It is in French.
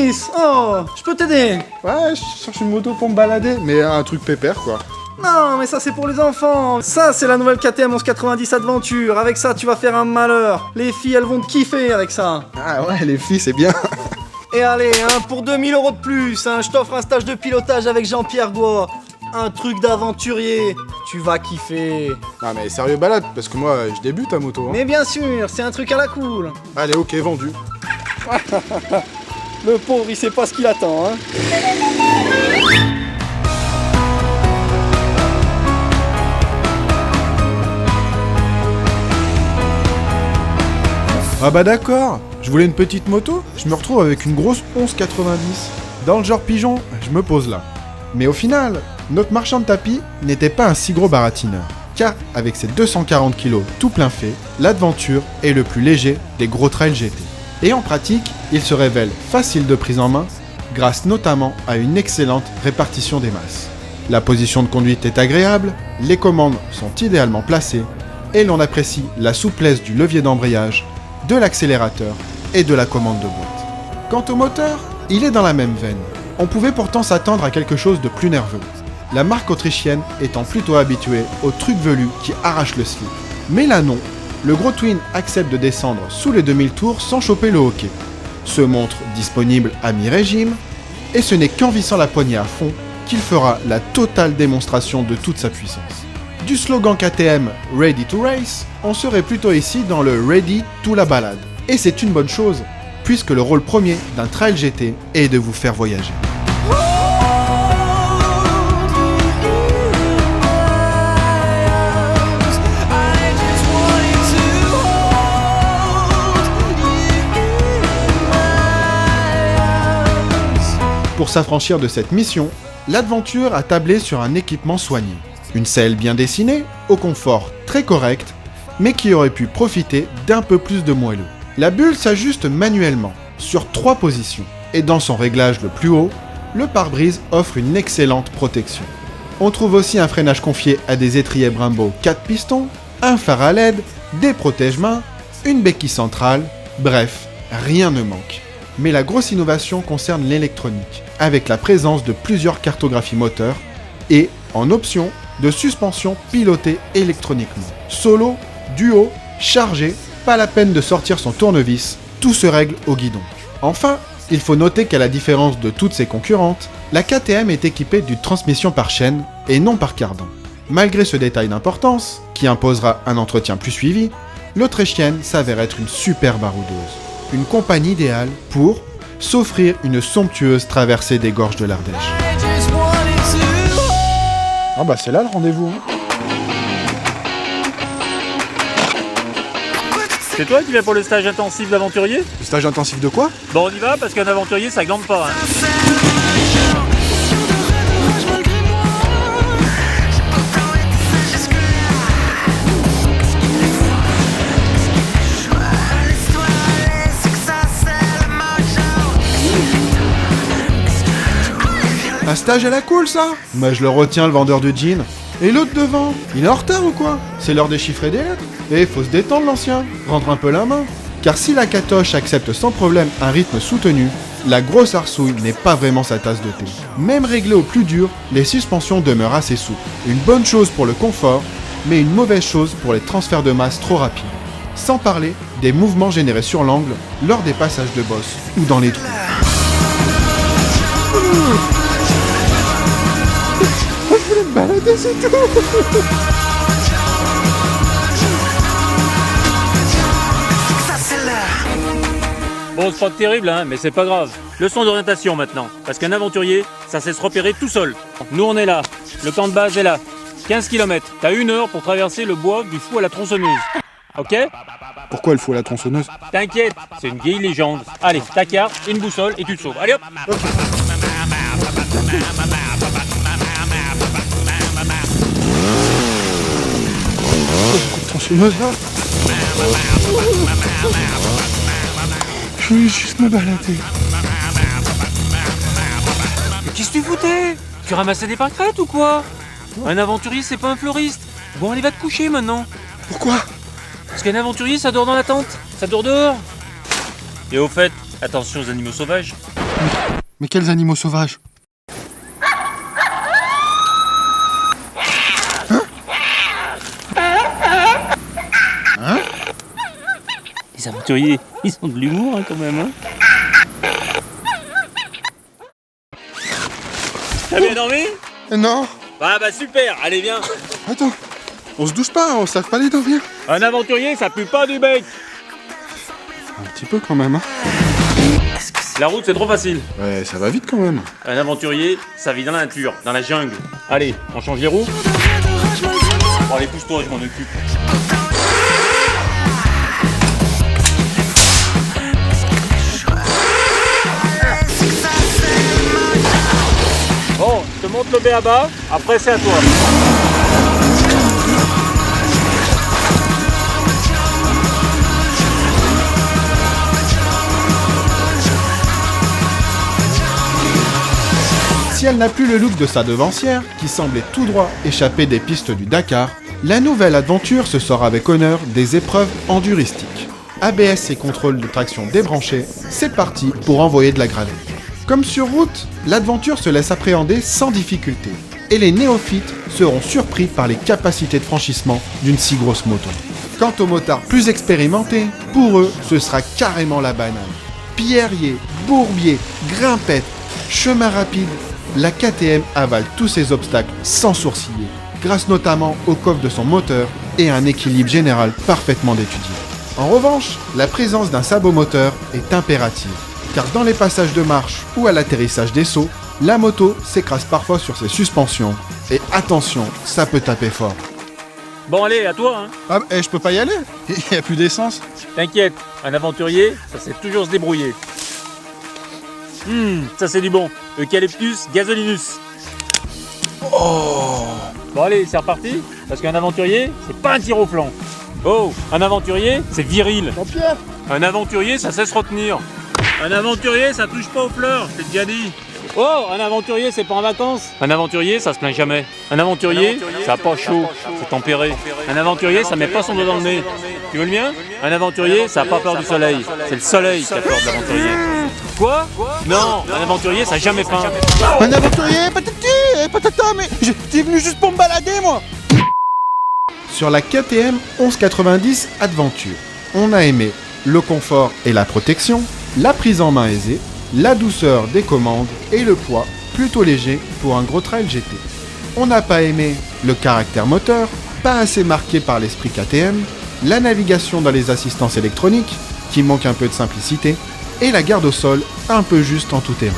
Chris! Oh, je peux t'aider! Ouais, je cherche une moto pour me balader, mais un truc pépère quoi. Non, mais ça c'est pour les enfants. Ça c'est la nouvelle KTM 1190 Adventure. Avec ça tu vas faire un malheur. Les filles elles vont te kiffer avec ça. Ah ouais, les filles c'est bien. Et allez, pour 2000 € de plus, je t'offre un stage de pilotage avec Jean-Pierre Goua. Un truc d'aventurier. Tu vas kiffer. Ah mais sérieux balade, parce que moi je débute à moto. Hein. Mais bien sûr, c'est un truc à la cool. Allez, ok, vendu. Le pauvre il sait pas ce qu'il attend. Ah bah d'accord, je voulais une petite moto, je me retrouve avec une grosse 1190. Dans le genre pigeon, je me pose là. Mais au final, notre marchand de tapis n'était pas un si gros baratineur. Car avec ses 240 kg tout plein fait, l'Adventure est le plus léger des gros trails GT. Et en pratique, il se révèle facile de prise en main, grâce notamment à une excellente répartition des masses. La position de conduite est agréable, les commandes sont idéalement placées, et l'on apprécie la souplesse du levier d'embrayage, de l'accélérateur et de la commande de boîte. Quant au moteur, il est dans la même veine. On pouvait pourtant s'attendre à quelque chose de plus nerveux. La marque autrichienne étant plutôt habituée aux trucs velus qui arrachent le slip. Mais là non, le gros Twin accepte de descendre sous les 2000 tours sans choper le hockey. Se montre disponible à mi-régime, et ce n'est qu'en vissant la poignée à fond qu'il fera la totale démonstration de toute sa puissance. Du slogan KTM Ready to Race, on serait plutôt ici dans le Ready to la balade. Et c'est une bonne chose, puisque le rôle premier d'un trail GT est de vous faire voyager. Pour s'affranchir de cette mission, l'Adventure a tablé sur un équipement soigné. Une selle bien dessinée, au confort très correct, mais qui aurait pu profiter d'un peu plus de moelleux. La bulle s'ajuste manuellement, sur 3 positions, et dans son réglage le plus haut, le pare-brise offre une excellente protection. On trouve aussi un freinage confié à des étriers Brembo 4 pistons, un phare à LED, des protège-mains, une béquille centrale, bref, rien ne manque. Mais la grosse innovation concerne l'électronique, avec la présence de plusieurs cartographies moteurs et, en option, de suspension pilotée électroniquement. Solo, duo, chargé, pas la peine de sortir son tournevis, tout se règle au guidon. Enfin, il faut noter qu'à la différence de toutes ses concurrentes, la KTM est équipée d'une transmission par chaîne et non par cardan. Malgré ce détail d'importance, qui imposera un entretien plus suivi, l'Autrichienne s'avère être une super baroudeuse. Une compagne idéale pour s'offrir une somptueuse traversée des gorges de l'Ardèche. Ah bah c'est là le rendez-vous. C'est toi qui viens pour le stage intensif d'aventurier? Le stage intensif de quoi? Bon on y va parce qu'un aventurier ça glande pas. Un stage à la cool ça? Mais je le retiens le vendeur de jeans. Et l'autre devant, il est en retard ou quoi? C'est l'heure des chiffres et des lettres. Et faut se détendre l'ancien, rendre un peu la main. Car si la Katoche accepte sans problème un rythme soutenu, la grosse arsouille n'est pas vraiment sa tasse de thé. Même réglée au plus dur, les suspensions demeurent assez souples. Une bonne chose pour le confort, mais une mauvaise chose pour les transferts de masse trop rapides. Sans parler des mouvements générés sur l'angle lors des passages de bosse ou dans les trous. Je voulais me balader, c'est tout. Bon c'est pas terrible mais c'est pas grave. Leçon d'orientation maintenant. Parce qu'un aventurier, ça sait se repérer tout seul. Nous on est là, le camp de base est là. 15 km, t'as 1 heure pour traverser le bois du fou à la tronçonneuse. Ok? Pourquoi il faut la tronçonneuse? T'inquiète, c'est une vieille légende. Allez, ta carte, une boussole et tu te sauves. Allez hop! Okay. Tronçonneuse là? Je voulais juste me balader. Mais qu'est-ce que tu foutais? Tu ramassais des pâquerettes ou quoi? Un aventurier c'est pas un fleuriste. Bon allez va te coucher maintenant. Pourquoi? Parce qu'un aventurier ça dort dans la tente, ça dort dehors. Et au fait, attention aux animaux sauvages. Mais quels animaux sauvages? Les aventuriers, ils ont de l'humour hein, quand même. Hein. T'as bien dormi? Non. Bah super, allez viens. Attends, on se douche pas, on se lave pas les dents, viens. Un aventurier, ça pue pas du bec. Un petit peu quand même, hein. La route c'est trop facile. Ouais, ça va vite quand même. Un aventurier, ça vit dans la nature, dans la jungle. Allez, on change les roues. Bon allez, pousse-toi, je m'en occupe. Bon, je te montre le B.A.B.A, après c'est à toi. Si elle n'a plus le look de sa devancière, qui semblait tout droit échapper des pistes du Dakar, la nouvelle aventure se sort avec honneur des épreuves enduristiques. ABS et contrôle de traction débranchés, c'est parti pour envoyer de la gravée. Comme sur route, l'aventure se laisse appréhender sans difficulté, et les néophytes seront surpris par les capacités de franchissement d'une si grosse moto. Quant aux motards plus expérimentés, pour eux, ce sera carrément la banane. Pierriers, bourbiers, grimpettes, chemin rapide, la KTM avale tous ces obstacles sans sourciller, grâce notamment au coffre de son moteur et à un équilibre général parfaitement étudié. En revanche, la présence d'un sabot moteur est impérative, car dans les passages de marche ou à l'atterrissage des sauts, la moto s'écrase parfois sur ses suspensions, et attention, ça peut taper fort. Bon allez, à toi hein. Ah, je peux pas y aller? Il y a plus d'essence. T'inquiète, un aventurier, ça sait toujours se débrouiller. Ça c'est du bon. Eucalyptus gasolinus. Oh. Bon allez, c'est reparti. Parce qu'un aventurier, c'est pas un tir au flanc. Oh, un aventurier, c'est viril. Jean-Pierre. Un aventurier, ça sait se retenir. Un aventurier, ça touche pas aux fleurs, je t'ai déjà dit. Oh, un aventurier, c'est pas en vacances. Un aventurier, ça se plaint jamais. Un aventurier, ça a pas chaud, c'est tempéré. Un aventurier, ça met pas son doigt dans le nez. Tu veux le mien? Un aventurier, ça a pas peur du soleil. C'est le soleil qui a peur de l'aventurier. Quoi? Non, un aventurier, ça a jamais faim. Un aventurier, patata, mais j'étais venu juste pour me balader, moi. Sur la KTM 1190 Adventure, on a aimé le confort et la protection, la prise en main aisée, la douceur des commandes et le poids plutôt léger pour un gros trail GT. On n'a pas aimé le caractère moteur, pas assez marqué par l'esprit KTM, la navigation dans les assistances électroniques, qui manque un peu de simplicité, et la garde au sol un peu juste en tout terrain.